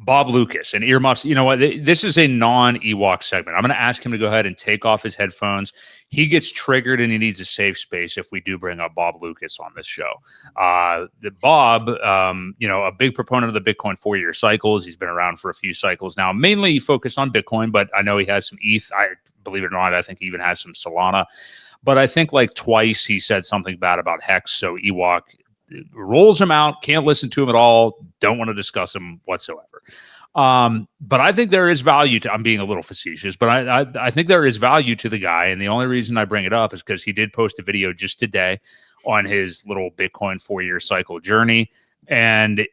Bob Lucas and earmuffs. You know what? This is a non-Ewok segment. I'm going to ask him to go ahead and take off his headphones. He gets triggered and he needs a safe space if we do bring up Bob Lucas on this show. Bob, a big proponent of the Bitcoin 4-year cycles. He's been around for a few cycles now, mainly focused on Bitcoin, but I know he has some ETH. Believe it or not, I think he even has some Solana. But I think like twice he said something bad about Hex. So Ewok rolls him out, can't listen to him at all, don't want to discuss him whatsoever. But I think there is value to, I'm being a little facetious, but I think there is value to the guy. And the only reason I bring it up is because he did post a video just today on his little Bitcoin 4-year cycle journey. And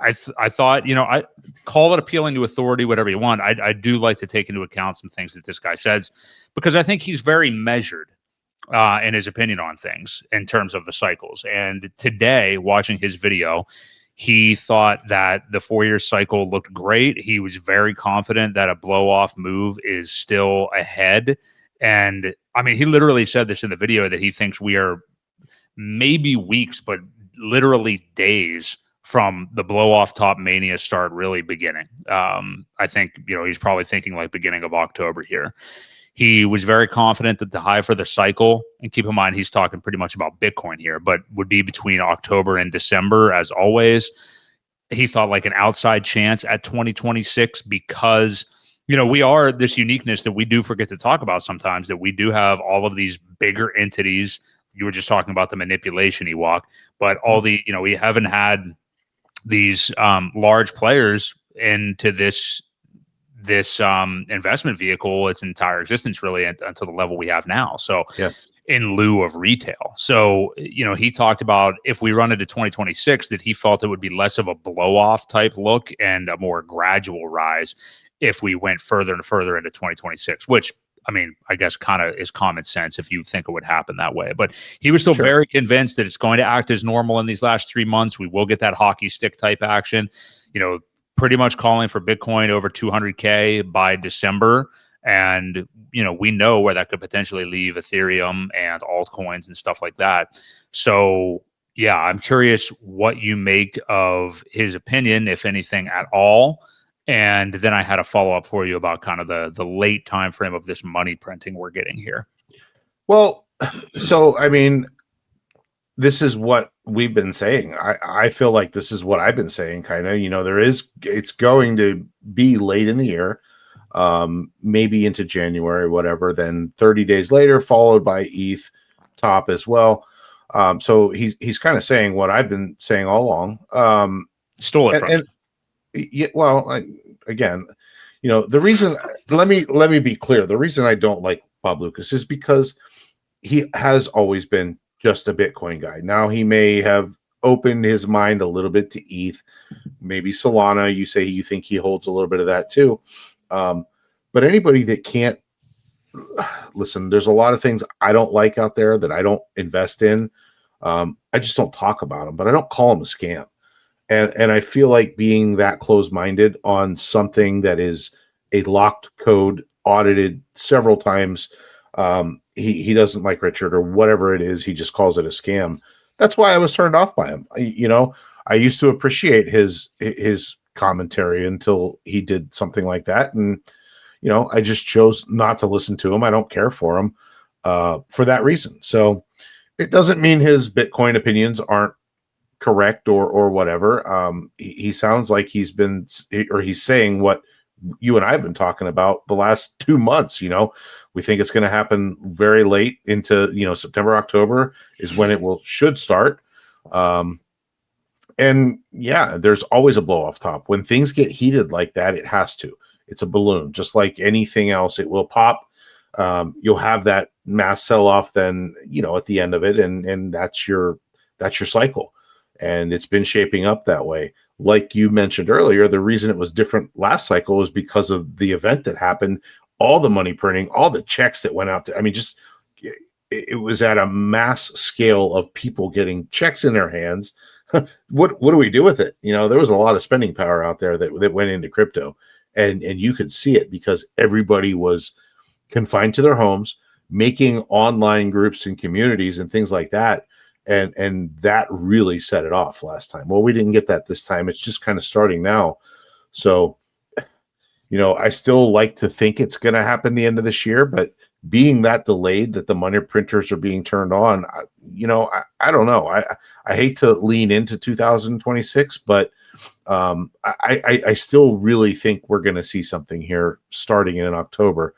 I thought, I call it appealing to authority, whatever you want. I do like to take into account some things that this guy says, because I think he's very measured in his opinion on things in terms of the cycles. And today, watching his video, he thought that the 4-year cycle looked great. He was very confident that a blow-off move is still ahead. And I mean, he literally said this in the video that he thinks we are maybe weeks, but literally days from the blow-off top mania start really beginning. I think, he's probably thinking like beginning of October here. He was very confident that the high for the cycle, and keep in mind, he's talking pretty much about Bitcoin here, but would be between October and December, as always. He thought like an outside chance at 2026 because, we are this uniqueness that we do forget to talk about sometimes, that we do have all of these bigger entities. You were just talking about the manipulation, Ewok, but all the, we haven't had these large players into this investment vehicle its entire existence, really, until the level we have now. So yeah. In lieu of retail. So, he talked about if we run into 2026, that he felt it would be less of a blow off type look and a more gradual rise if we went further and further into 2026, which, I mean, I guess kind of is common sense if you think it would happen that way. But he was still very convinced that it's going to act as normal in these last 3 months. We will get that hockey stick type action, pretty much calling for Bitcoin over 200K by December. And, we know where that could potentially leave Ethereum and altcoins and stuff like that. So, yeah, I'm curious what you make of his opinion, if anything at all. And then I had a follow-up for you about kind of the late time frame of this money printing we're getting here. Well, so, I mean, this is what we've been saying. I feel like this is what I've been saying, kind of, it's going to be late in the year, maybe into January, whatever, then 30 days later, followed by ETH top as well. So he's kind of saying what I've been saying all along. Stole it from him. Yeah, well, again, the reason, let me be clear. The reason I don't like Bob Lucas is because he has always been just a Bitcoin guy. Now he may have opened his mind a little bit to ETH, maybe Solana. You say you think he holds a little bit of that too. But anybody that can't listen, there's a lot of things I don't like out there that I don't invest in. I just don't talk about them, but I don't call them a scam. And I feel like being that close-minded on something that is a locked code, audited several times, he doesn't like Richard or whatever it is. He just calls it a scam. That's why I was turned off by him. I used to appreciate his commentary until he did something like that. And, I just chose not to listen to him. I don't care for him for that reason. So it doesn't mean his Bitcoin opinions aren't correct or whatever. He sounds like he's saying what you and I have been talking about the last 2 months. We think it's going to happen very late into, September, October is when it should start. And yeah, there's always a blow off top. When things get heated like that, it has to. It's a balloon, just like anything else. It will pop. You'll have that mass sell off then, at the end of it. And that's your cycle. And it's been shaping up that way. Like you mentioned earlier, the reason it was different last cycle was because of the event that happened, all the money printing, all the checks that went out it was at a mass scale of people getting checks in their hands. What do we do with it? There was a lot of spending power out there that went into crypto, and you could see it because everybody was confined to their homes, making online groups and communities and things like that. And that really set it off last time. Well, we didn't get that this time. It's just kind of starting now. So, I still like to think it's going to happen the end of this year, but being that delayed that the money printers are being turned on, I don't know. I hate to lean into 2026, but I still really think we're going to see something here starting in October.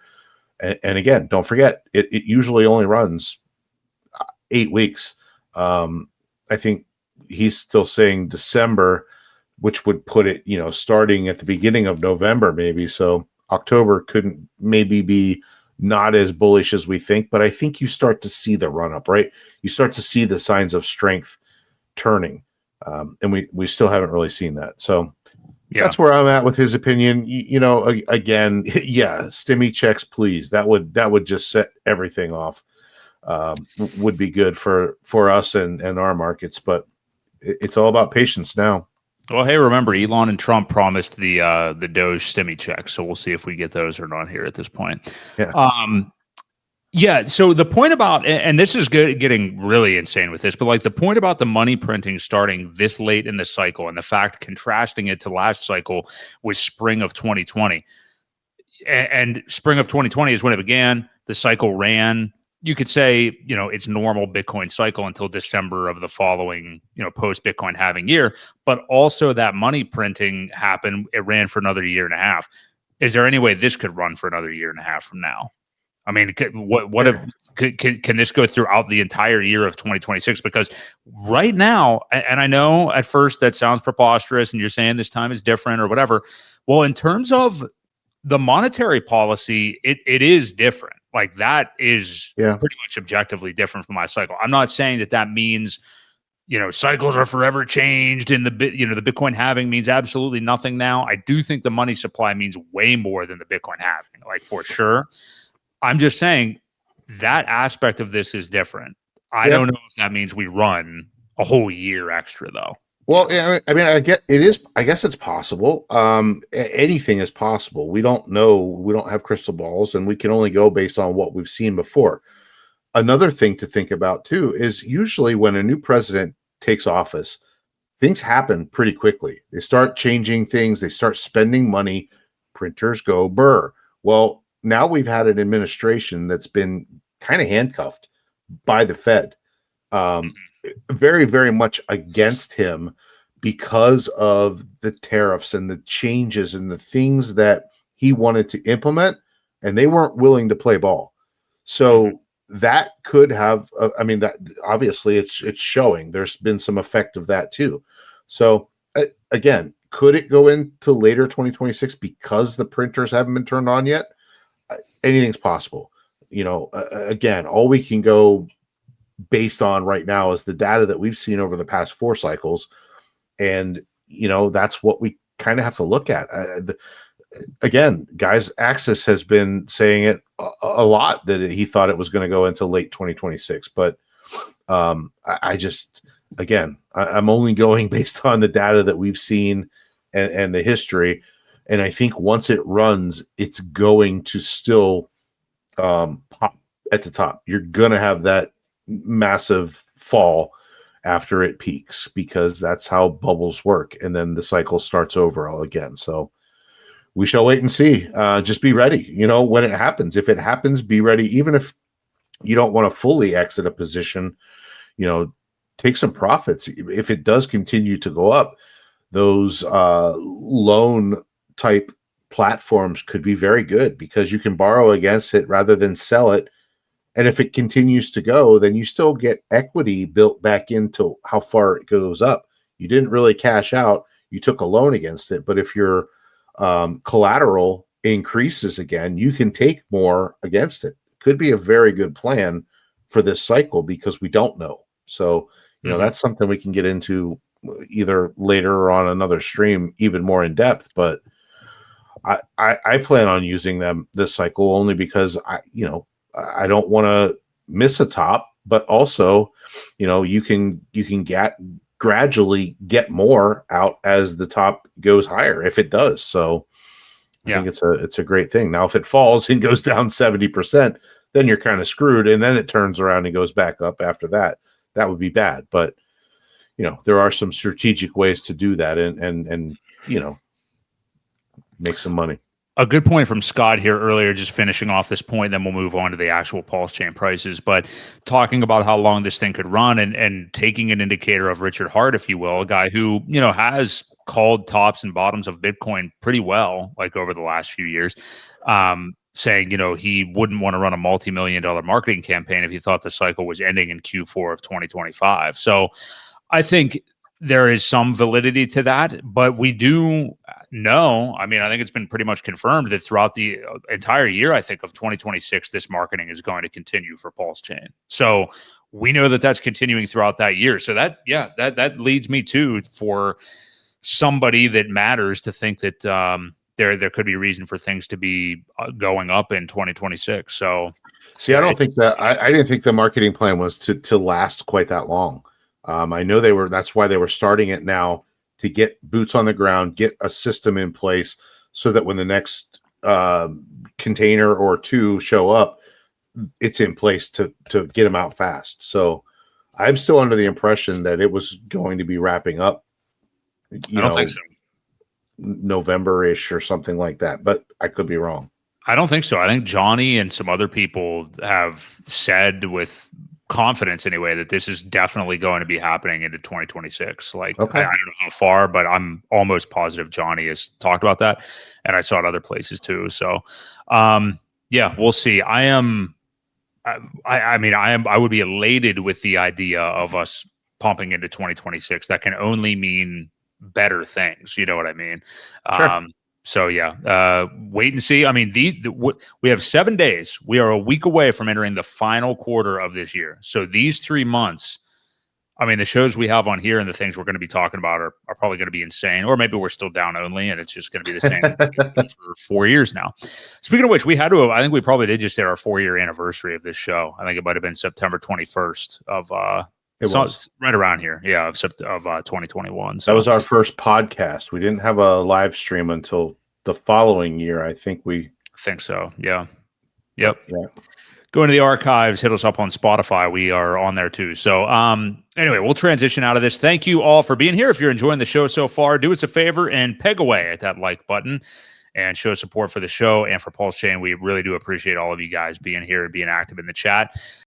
And again, don't forget, it usually only runs 8 weeks. I think he's still saying December, which would put it, starting at the beginning of November, maybe. So October couldn't maybe be not as bullish as we think, but I think you start to see the run up, right? You start to see the signs of strength turning. And we still haven't really seen that. So that's where I'm at with his opinion. Again, yeah, stimmy checks, please. That would just set everything off. Would be good for us and our markets, but it's all about patience now. Well, hey, remember, Elon and Trump promised the Doge stimmy checks, so we'll see if we get those or not here at this point. Yeah. So the point about, and this is getting really insane with this, but like the point about the money printing starting this late in the cycle and the fact contrasting it to last cycle was spring of 2020. And spring of 2020 is when it began. The cycle ran, you could say, it's normal Bitcoin cycle until December of the following, post Bitcoin halving year. But also that money printing happened. It ran for another year and a half. Is there any way this could run for another year and a half from now? I mean, can this go throughout the entire year of 2026? Because right now, and I know at first that sounds preposterous and you're saying this time is different or whatever. Well, in terms of the monetary policy, it is different. Like that is pretty much objectively different from my cycle. I'm not saying that means, cycles are forever changed and the Bitcoin halving means absolutely nothing now. I do think the money supply means way more than the Bitcoin halving, like for sure. I'm just saying that aspect of this is different. I don't know if that means we run a whole year extra though. Well, yeah, I mean, I guess it's possible. Anything is possible. We don't know. We don't have crystal balls, and we can only go based on what we've seen before. Another thing to think about too is usually when a new president takes office, things happen pretty quickly. They start changing things. They start spending money. Printers go burr. Well, now we've had an administration that's been kind of handcuffed by the Fed. Very, very much against him because of the tariffs and the changes and the things that he wanted to implement, and they weren't willing to play ball. So that could have, that obviously it's showing. There's been some effect of that too. So again, could it go into later 2026 because the printers haven't been turned on yet? Anything's possible. Again, all we can go based on right now is the data that we've seen over the past 4 cycles. And, that's what we kind of have to look at. Again, guys, Axis has been saying it a lot that he thought it was going to go into late 2026. But I just, again, I'm only going based on the data that we've seen and the history. And I think once it runs, it's going to still pop at the top. You're going to have that massive fall after it peaks because that's how bubbles work. And then the cycle starts over all again. So we shall wait and see. Just be ready, when it happens. If it happens, be ready. Even if you don't want to fully exit a position, take some profits. If it does continue to go up, those loan type platforms could be very good because you can borrow against it rather than sell it. And if it continues to go, then you still get equity built back into how far it goes up. You didn't really cash out. You took a loan against it. But if your collateral increases again, you can take more against it. Could be a very good plan for this cycle because we don't know. So, that's something we can get into either later or on another stream, even more in depth. But I plan on using them this cycle only because I don't want to miss a top, but also, you can gradually get more out as the top goes higher if it does. So I think it's a great thing. Now, if it falls and goes down 70%, then you're kind of screwed. And then it turns around and goes back up after that. That would be bad. But, there are some strategic ways to do that. And make some money. A good point from Scott here earlier, just finishing off this point, then we'll move on to the actual pulse chain prices. But talking about how long this thing could run and taking an indicator of Richard Hart, if you will, a guy who, has called tops and bottoms of Bitcoin pretty well, like over the last few years, saying, he wouldn't want to run a multi-million-dollar marketing campaign if he thought the cycle was ending in Q4 of 2025. So I think there is some validity to that, but we do know, I think it's been pretty much confirmed that throughout the entire year, I think, of 2026, this marketing is going to continue for Pulse Chain. So we know that that's continuing throughout that year. So that leads me to, for somebody that matters, to think that there could be reason for things to be going up in 2026. So see, I don't think that I didn't think the marketing plan was to last quite that long. I know that's why they were starting it now, to get boots on the ground, get a system in place so that when the next container or two show up, it's in place to get them out fast. So I'm still under the impression that it was going to be wrapping up, I don't think so. November-ish or something like that, but I could be wrong. I don't think so. I think Johnny and some other people have said with confidence anyway that this is definitely going to be happening into 2026. Like, okay. I don't know how far, but I'm almost positive Johnny has talked about that, and I saw it other places too. So we'll see. I would be elated with the idea of us pumping into 2026. That can only mean better things, you know what I mean? Sure. So wait and see. We have 7 days. We are a week away from entering the final quarter of this year. So these 3 months, the shows we have on here and the things we're going to be talking about are probably going to be insane. Or maybe we're still down only and it's just going to be the same for 4 years now. Speaking of which, I think we probably did just hit our 4-year anniversary of this show. I think it might have been September 21st of it was right around here, of 2021. So that was our first podcast. We didn't have a live stream until the following year. I think so. Yeah. Yep. Yeah. Go into the archives, hit us up on Spotify. We are on there too. So anyway, we'll transition out of this. Thank you all for being here. If you're enjoying the show so far, do us a favor and peg away at that like button and show support for the show and for Pulse Chain. We really do appreciate all of you guys being here and being active in the chat.